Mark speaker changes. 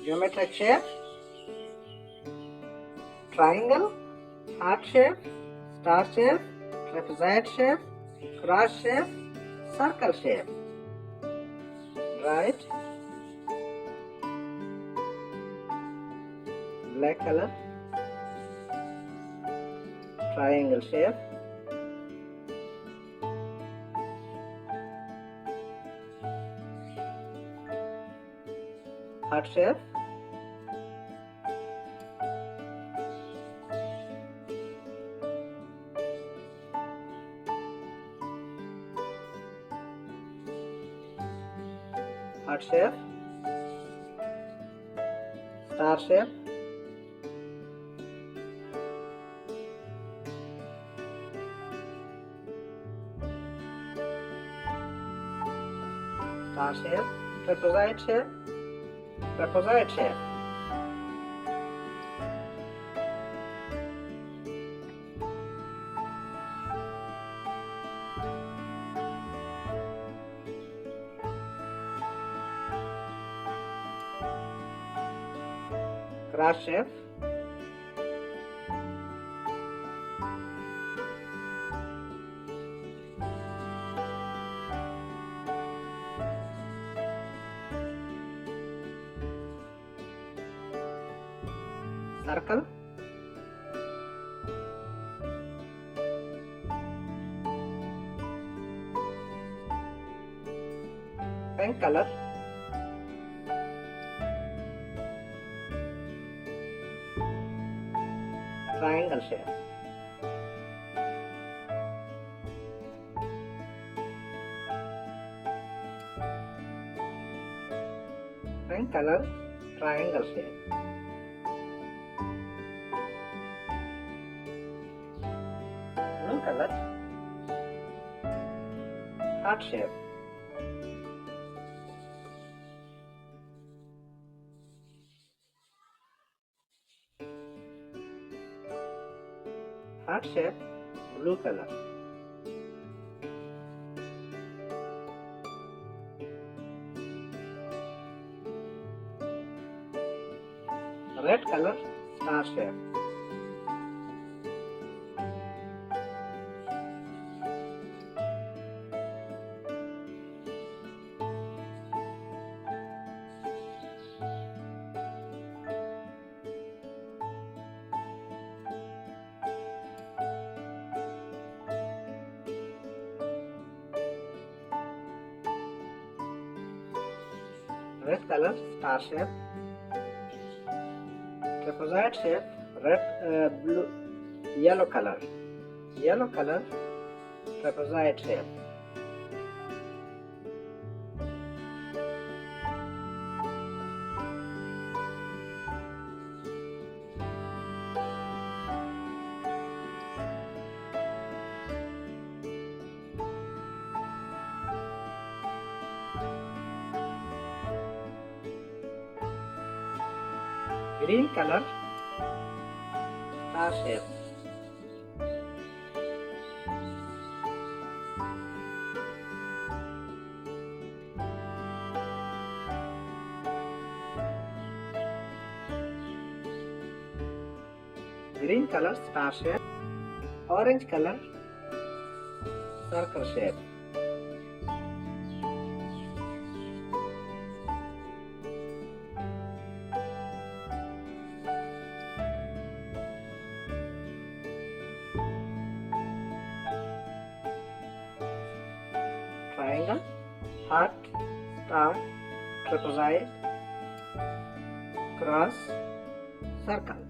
Speaker 1: geometric shape, triangle, heart shape, star shape, trapezoid shape, cross shape, circle shape. Draw it. Black color, triangle shape, heart shape, heart shape, star shape, star shape, trapezoid shape, trapezoid shape. Cross shape, circle, pink color, triangle shape, pink color, triangle shape, blue color, heart shape, heart shape, blue color, red color, star shape, red color, star shape, trapezoid shape, blue, yellow color, trapezoid shape, green color, star shape, green color, star shape, orange color, circle shape, triangle, heart, star, trapezoid, cross, circle.